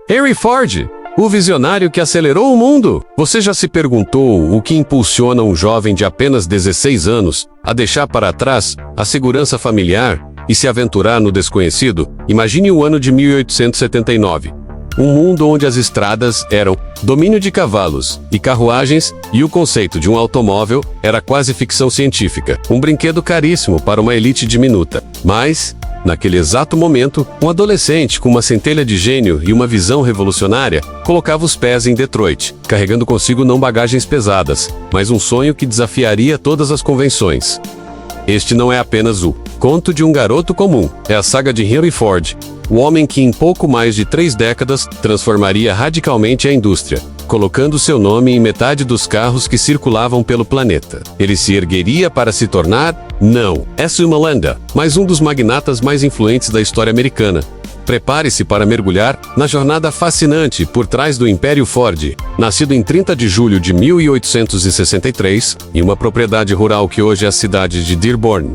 Henry Ford, o visionário que acelerou o mundo. Você já se perguntou o que impulsiona um jovem de apenas 16 anos a deixar para trás a segurança familiar e se aventurar no desconhecido? Imagine o ano de 1879. Um mundo onde as estradas eram domínio de cavalos e carruagens e o conceito de um automóvel era quase ficção científica, um brinquedo caríssimo para uma elite diminuta. Mas, naquele exato momento, um adolescente com uma centelha de gênio e uma visão revolucionária colocava os pés em Detroit, carregando consigo não bagagens pesadas, mas um sonho que desafiaria todas as convenções. Este não é apenas o conto de um garoto comum, é a saga de Henry Ford, o homem que em pouco mais de 3 décadas transformaria radicalmente a indústria, colocando seu nome em metade dos carros que circulavam pelo planeta. Ele se ergueria para se tornar, não, essa é uma lenda, mas um dos magnatas mais influentes da história americana. Prepare-se para mergulhar na jornada fascinante por trás do Império Ford. Nascido em 30 de julho de 1863, em uma propriedade rural que hoje é a cidade de Dearborn,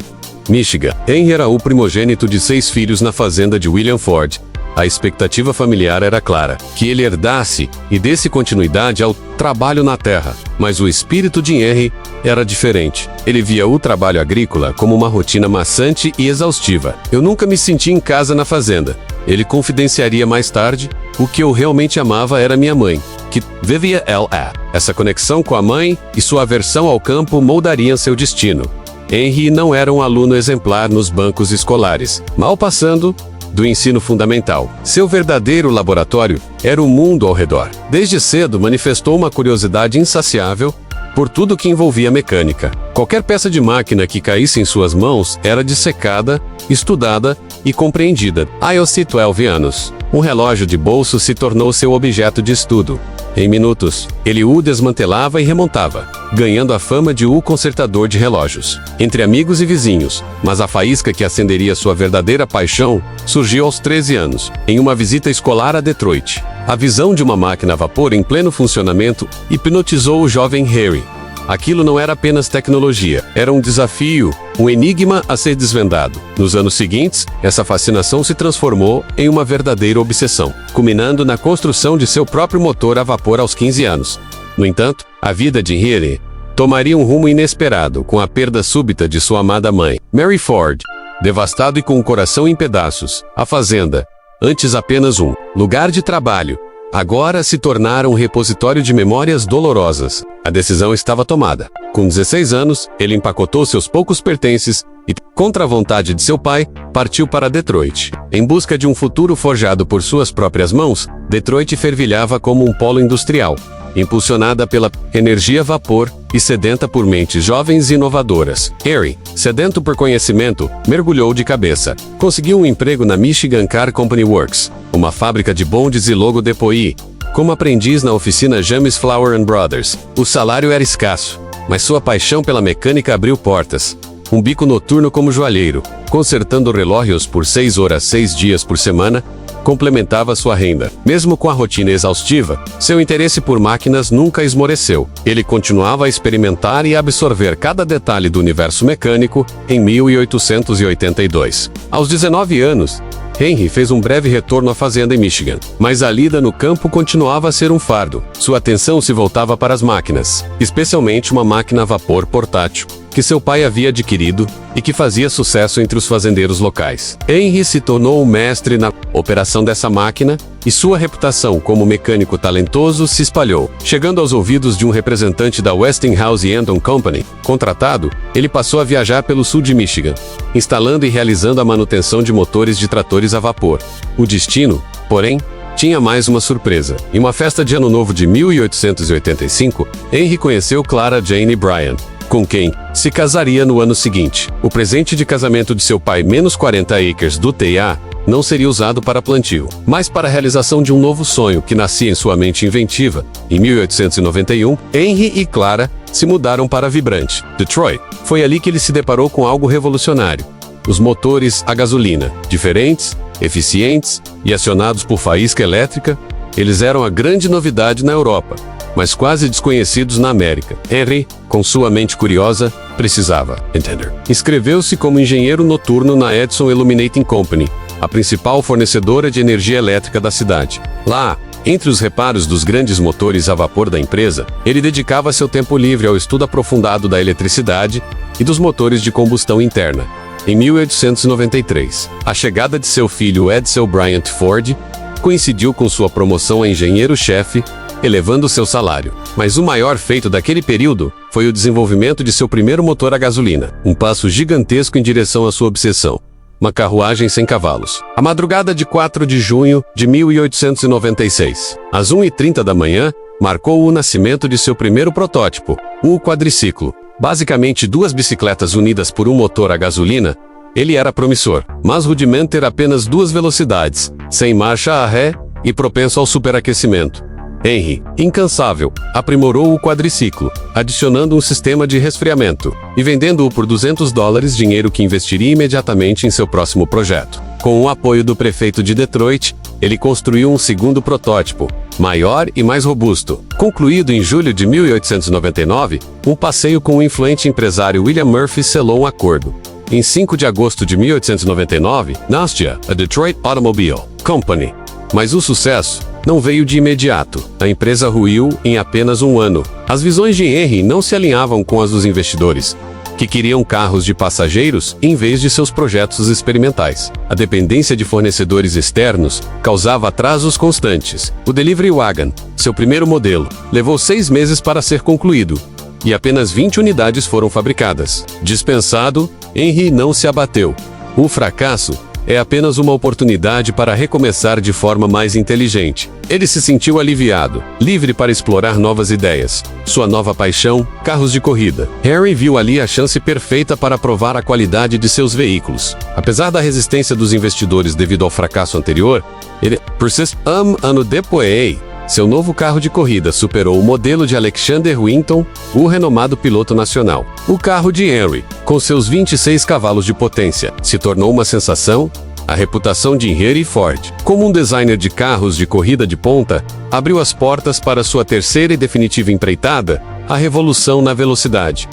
Michigan, Henry era o primogênito de 6 filhos na fazenda de William Ford. A expectativa familiar era clara, que ele herdasse e desse continuidade ao trabalho na terra. Mas o espírito de Henry era diferente. Ele via o trabalho agrícola como uma rotina maçante e exaustiva. Eu nunca me senti em casa na fazenda. Ele confidenciaria mais tarde, o que eu realmente amava era minha mãe, que vivia lá. Essa conexão com a mãe e sua aversão ao campo moldariam seu destino. Henry não era um aluno exemplar nos bancos escolares, mal passando do ensino fundamental. Seu verdadeiro laboratório era o mundo ao redor. Desde cedo manifestou uma curiosidade insaciável por tudo que envolvia mecânica. Qualquer peça de máquina que caísse em suas mãos era dissecada, estudada e compreendida. Aos 12 anos, um relógio de bolso se tornou seu objeto de estudo. Em minutos, ele o desmantelava e remontava, ganhando a fama de o consertador de relógios entre amigos e vizinhos. Mas a faísca que acenderia sua verdadeira paixão surgiu aos 13 anos, em uma visita escolar a Detroit. A visão de uma máquina a vapor em pleno funcionamento hipnotizou o jovem Henry. Aquilo não era apenas tecnologia, era um desafio, um enigma a ser desvendado. Nos anos seguintes, essa fascinação se transformou em uma verdadeira obsessão, culminando na construção de seu próprio motor a vapor aos 15 anos. No entanto, a vida de Henry tomaria um rumo inesperado com a perda súbita de sua amada mãe, Mary Ford. Devastado e com o coração em pedaços, a fazenda, antes apenas um lugar de trabalho, agora se tornara um repositório de memórias dolorosas. A decisão estava tomada. Com 16 anos, ele empacotou seus poucos pertences e, contra a vontade de seu pai, partiu para Detroit. Em busca de um futuro forjado por suas próprias mãos, Detroit fervilhava como um polo industrial, impulsionada pela energia a vapor e sedenta por mentes jovens e inovadoras. Henry, sedento por conhecimento, mergulhou de cabeça. Conseguiu um emprego na Michigan Car Company Works, uma fábrica de bondes e logo depois, como aprendiz na oficina James Flower & Brothers. O salário era escasso, mas sua paixão pela mecânica abriu portas. Um bico noturno como joalheiro, consertando relógios por 6 horas 6 dias por semana, complementava sua renda. Mesmo com a rotina exaustiva, seu interesse por máquinas nunca esmoreceu. Ele continuava a experimentar e absorver cada detalhe do universo mecânico. Em 1882, aos 19 anos, Henry fez um breve retorno à fazenda em Michigan, mas a lida no campo continuava a ser um fardo. Sua atenção se voltava para as máquinas, especialmente uma máquina a vapor portátil, que seu pai havia adquirido e que fazia sucesso entre os fazendeiros locais. Henry se tornou um mestre na operação dessa máquina e sua reputação como mecânico talentoso se espalhou. Chegando aos ouvidos de um representante da Westinghouse Eaton Company, contratado, ele passou a viajar pelo sul de Michigan, instalando e realizando a manutenção de motores de tratores a vapor. O destino, porém, tinha mais uma surpresa. Em uma festa de Ano Novo de 1885, Henry conheceu Clara Jane Bryan, com quem se casaria no ano seguinte. O presente de casamento de seu pai, menos 40 acres do TA, não seria usado para plantio, mas para a realização de um novo sonho que nascia em sua mente inventiva. Em 1891, Henry e Clara se mudaram para Vibrante, Detroit. Foi ali que ele se deparou com algo revolucionário: os motores a gasolina. Diferentes, eficientes e acionados por faísca elétrica, eles eram a grande novidade na Europa, mas quase desconhecidos na América. Henry, com sua mente curiosa, precisava entender. Inscreveu-se como engenheiro noturno na Edison Illuminating Company, a principal fornecedora de energia elétrica da cidade. Lá, entre os reparos dos grandes motores a vapor da empresa, ele dedicava seu tempo livre ao estudo aprofundado da eletricidade e dos motores de combustão interna. Em 1893, a chegada de seu filho Edsel Bryant Ford coincidiu com sua promoção a engenheiro-chefe, elevando seu salário. Mas o maior feito daquele período foi o desenvolvimento de seu primeiro motor a gasolina, um passo gigantesco em direção à sua obsessão. Uma carruagem sem cavalos. A madrugada de 4 de junho de 1896, às 1h30 da manhã, marcou o nascimento de seu primeiro protótipo, o quadriciclo. Basicamente 2 bicicletas unidas por um motor a gasolina, ele era promissor, mas rudimento ter apenas 2 velocidades, sem marcha a ré e propenso ao superaquecimento. Henry, incansável, aprimorou o quadriciclo, adicionando um sistema de resfriamento e vendendo-o por $200, dinheiro que investiria imediatamente em seu próximo projeto. Com o apoio do prefeito de Detroit, ele construiu um segundo protótipo, maior e mais robusto. Concluído em julho de 1899, um passeio com o influente empresário William Murphy selou um acordo. Em 5 de agosto de 1899, nascia a Detroit Automobile Company. Mas o sucesso não veio de imediato. A empresa ruiu em apenas um ano. As visões de Henry não se alinhavam com as dos investidores, que queriam carros de passageiros em vez de seus projetos experimentais. A dependência de fornecedores externos causava atrasos constantes. O Delivery Wagon, seu primeiro modelo, levou 6 meses para ser concluído, e apenas 20 unidades foram fabricadas. Dispensado, Henry não se abateu. O fracasso é apenas uma oportunidade para recomeçar de forma mais inteligente. Ele se sentiu aliviado, livre para explorar novas ideias. Sua nova paixão, carros de corrida. Henry viu ali a chance perfeita para provar a qualidade de seus veículos. Apesar da resistência dos investidores devido ao fracasso anterior, ele persistiu. Ano depois, seu novo carro de corrida superou o modelo de Alexander Winton, o renomado piloto nacional. O carro de Henry, com seus 26 cavalos de potência, se tornou uma sensação. A reputação de Henry Ford, como um designer de carros de corrida de ponta, abriu as portas para sua terceira e definitiva empreitada, a revolução na velocidade.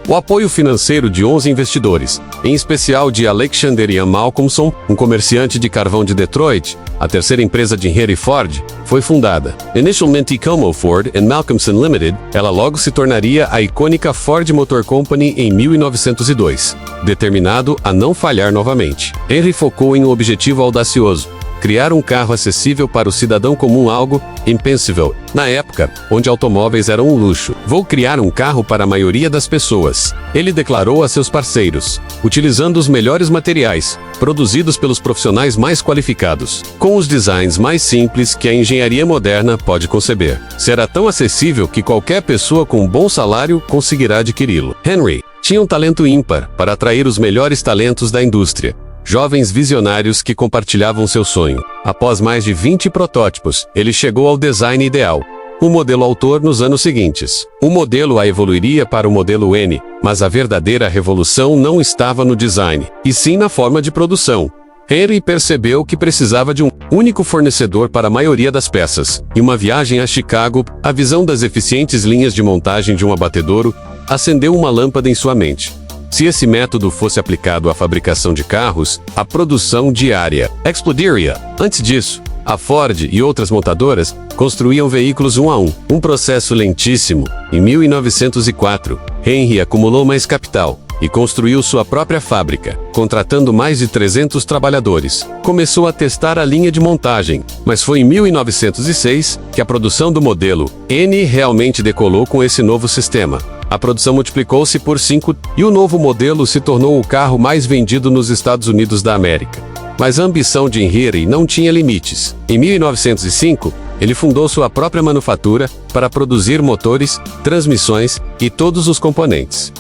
O apoio financeiro de 11 investidores, em especial de Alexander Ian Malcolmson, um comerciante de carvão de Detroit, a terceira empresa de Henry Ford, foi fundada. Inicialmente como Ford and Malcolmson Limited, ela logo se tornaria a icônica Ford Motor Company em 1902, determinado a não falhar novamente. Henry focou em um objetivo audacioso: criar um carro acessível para o cidadão comum, algo impensável na época, onde automóveis eram um luxo. Vou criar um carro para a maioria das pessoas, ele declarou a seus parceiros, utilizando os melhores materiais, produzidos pelos profissionais mais qualificados, com os designs mais simples que a engenharia moderna pode conceber. Será tão acessível que qualquer pessoa com um bom salário conseguirá adquiri-lo. Henry tinha um talento ímpar para atrair os melhores talentos da indústria. Jovens visionários que compartilhavam seu sonho. Após mais de 20 protótipos, ele chegou ao design ideal, o modelo autor nos anos seguintes. O modelo A evoluiria para o modelo N, mas a verdadeira revolução não estava no design, e sim na forma de produção. Henry percebeu que precisava de um único fornecedor para a maioria das peças. Em uma viagem a Chicago, a visão das eficientes linhas de montagem de um abatedouro acendeu uma lâmpada em sua mente. Se esse método fosse aplicado à fabricação de carros, a produção diária explodiria. Antes disso, a Ford e outras montadoras construíam veículos um a um, um processo lentíssimo. Em 1904, Henry acumulou mais capital e construiu sua própria fábrica, contratando mais de 300 trabalhadores. Começou a testar a linha de montagem, mas foi em 1906 que a produção do modelo N realmente decolou com esse novo sistema. A produção multiplicou-se por 5 e o novo modelo se tornou o carro mais vendido nos Estados Unidos da América. Mas a ambição de Henry não tinha limites. Em 1905, ele fundou sua própria manufatura para produzir motores, transmissões e todos os componentes.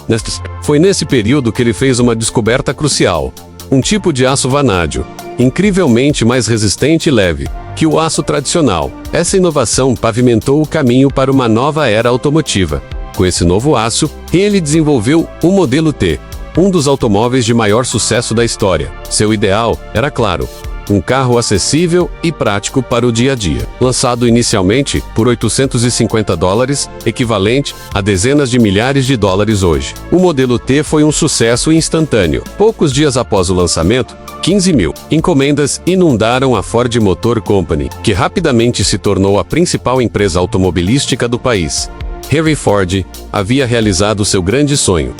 Foi nesse período que ele fez uma descoberta crucial: um tipo de aço vanádio, incrivelmente mais resistente e leve que o aço tradicional. Essa inovação pavimentou o caminho para uma nova era automotiva. Com esse novo aço, ele desenvolveu o modelo T, um dos automóveis de maior sucesso da história. Seu ideal era claro: um carro acessível e prático para o dia a dia. Lançado inicialmente por $850, equivalente a dezenas de milhares de dólares hoje. O modelo T foi um sucesso instantâneo. Poucos dias após o lançamento, 15.000 encomendas inundaram a Ford Motor Company, que rapidamente se tornou a principal empresa automobilística do país. Henry Ford havia realizado seu grande sonho.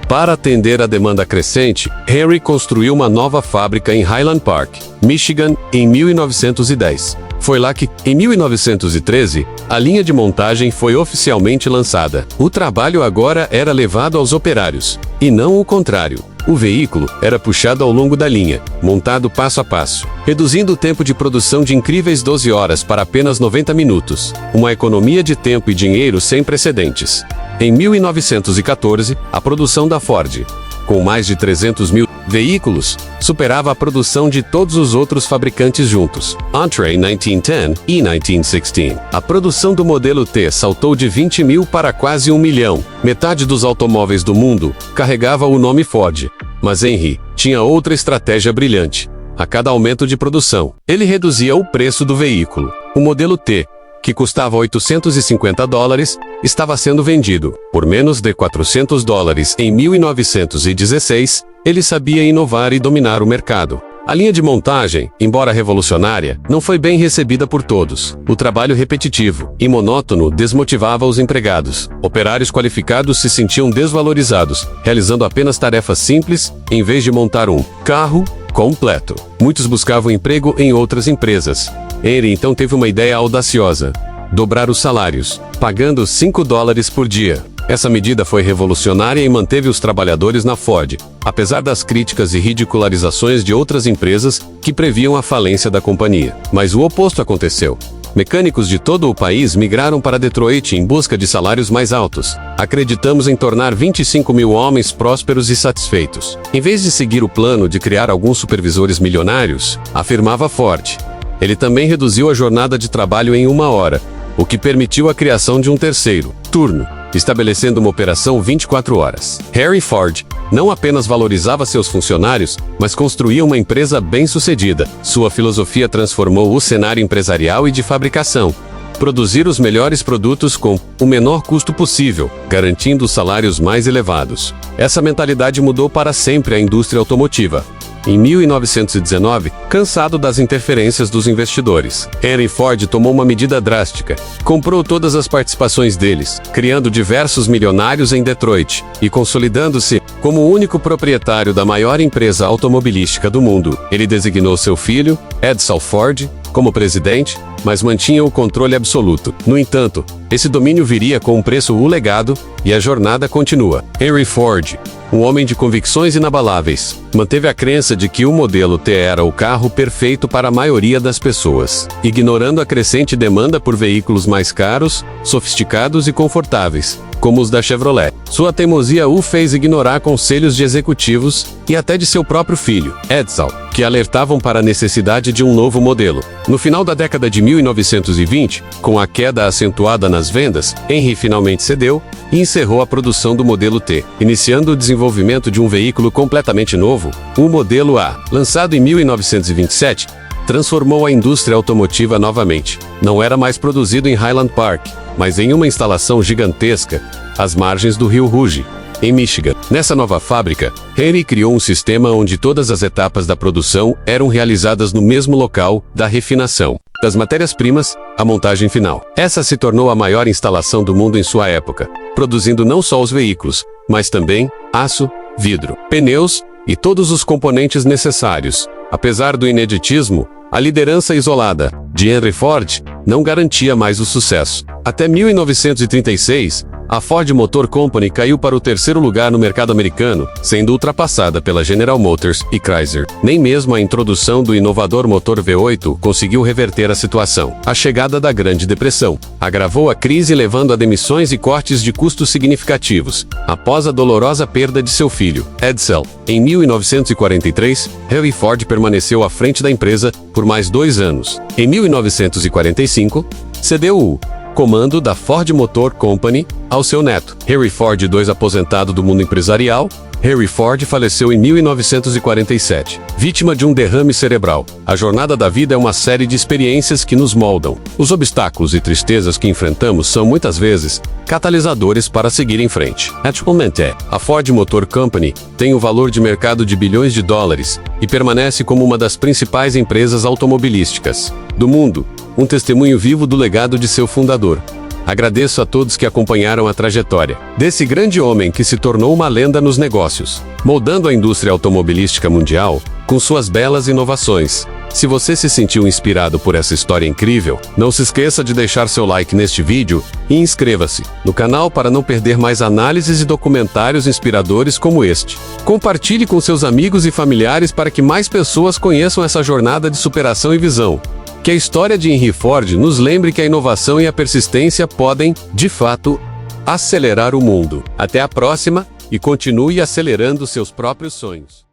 Para atender a demanda crescente, Henry construiu uma nova fábrica em Highland Park, Michigan, em 1910. Foi lá que, em 1913, a linha de montagem foi oficialmente lançada. O trabalho agora era levado aos operários, e não o contrário. O veículo era puxado ao longo da linha, montado passo a passo, reduzindo o tempo de produção de incríveis 12 horas para apenas 90 minutos. Uma economia de tempo e dinheiro sem precedentes. Em 1914, a produção da Ford, com mais de 300.000 veículos, superava a produção de todos os outros fabricantes juntos. Entre 1910 e 1916, a produção do modelo T saltou de 20.000 para quase 1 milhão. Metade dos automóveis do mundo carregava o nome Ford. Mas Henry tinha outra estratégia brilhante. A cada aumento de produção, ele reduzia o preço do veículo. O modelo T, que custava $850, estava sendo vendido por menos de $400 em 1916. Ele sabia inovar e dominar o mercado. A linha de montagem, embora revolucionária, não foi bem recebida por todos. O trabalho repetitivo e monótono desmotivava os empregados. Operários qualificados se sentiam desvalorizados, realizando apenas tarefas simples, em vez de montar um carro completo. Muitos buscavam emprego em outras empresas. Henry então teve uma ideia audaciosa: dobrar os salários, pagando $5 por dia. Essa medida foi revolucionária e manteve os trabalhadores na Ford, apesar das críticas e ridicularizações de outras empresas que previam a falência da companhia. Mas o oposto aconteceu. Mecânicos de todo o país migraram para Detroit em busca de salários mais altos. Acreditamos em tornar 25.000 homens prósperos e satisfeitos. Em vez de seguir o plano de criar alguns supervisores milionários, afirmava Ford. Ele também reduziu a jornada de trabalho em 1 hora, o que permitiu a criação de um terceiro turno, estabelecendo uma operação 24 horas. Henry Ford não apenas valorizava seus funcionários, mas construía uma empresa bem-sucedida. Sua filosofia transformou o cenário empresarial e de fabricação. Produzir os melhores produtos com o menor custo possível, garantindo os salários mais elevados. Essa mentalidade mudou para sempre a indústria automotiva. Em 1919, cansado das interferências dos investidores, Henry Ford tomou uma medida drástica. Comprou todas as participações deles, criando diversos milionários em Detroit e consolidando-se como o único proprietário da maior empresa automobilística do mundo. Ele designou seu filho, Edsel Ford, como presidente, mas mantinha o controle absoluto. No entanto, esse domínio viria com um preço: o legado, e a jornada continua. Henry Ford, um homem de convicções inabaláveis, manteve a crença de que o modelo T era o carro perfeito para a maioria das pessoas, ignorando a crescente demanda por veículos mais caros, sofisticados e confortáveis, como os da Chevrolet. Sua teimosia o fez ignorar conselhos de executivos e até de seu próprio filho, Edsel, que alertavam para a necessidade de um novo modelo. No final da década de 1920, com a queda acentuada nas vendas, Henry finalmente cedeu e encerrou a produção do modelo T, iniciando o desenvolvimento de um veículo completamente novo, o modelo A. Lançado em 1927, transformou a indústria automotiva novamente. Não era mais produzido em Highland Park, mas em uma instalação gigantesca, às margens do rio Rouge, em Michigan. Nessa nova fábrica, Henry criou um sistema onde todas as etapas da produção eram realizadas no mesmo local, da refinação das matérias-primas à montagem final. Essa se tornou a maior instalação do mundo em sua época, produzindo não só os veículos, mas também aço, vidro, pneus e todos os componentes necessários. Apesar do ineditismo, a liderança isolada de Henry Ford não garantia mais o sucesso. Até 1936, a Ford Motor Company caiu para o 3º lugar no mercado americano, sendo ultrapassada pela General Motors e Chrysler. Nem mesmo a introdução do inovador motor V8 conseguiu reverter a situação. A chegada da Grande Depressão agravou a crise, levando a demissões e cortes de custos significativos. Após a dolorosa perda de seu filho, Edsel, em 1943, Henry Ford permaneceu à frente da empresa por mais 2 anos. Em 1945, cedeu o comando da Ford Motor Company ao seu neto, Henry Ford II, aposentado do mundo empresarial, Henry Ford faleceu em 1947, vítima de um derrame cerebral. A jornada da vida é uma série de experiências que nos moldam. Os obstáculos e tristezas que enfrentamos são, muitas vezes, catalisadores para seguir em frente. Atualmente, a Ford Motor Company tem um valor de mercado de bilhões de dólares e permanece como uma das principais empresas automobilísticas do mundo, um testemunho vivo do legado de seu fundador. Agradeço a todos que acompanharam a trajetória desse grande homem que se tornou uma lenda nos negócios, moldando a indústria automobilística mundial com suas belas inovações. Se você se sentiu inspirado por essa história incrível, não se esqueça de deixar seu like neste vídeo e inscreva-se no canal para não perder mais análises e documentários inspiradores como este. Compartilhe com seus amigos e familiares para que mais pessoas conheçam essa jornada de superação e visão. Que a história de Henry Ford nos lembre que a inovação e a persistência podem, de fato, acelerar o mundo. Até a próxima e continue acelerando seus próprios sonhos.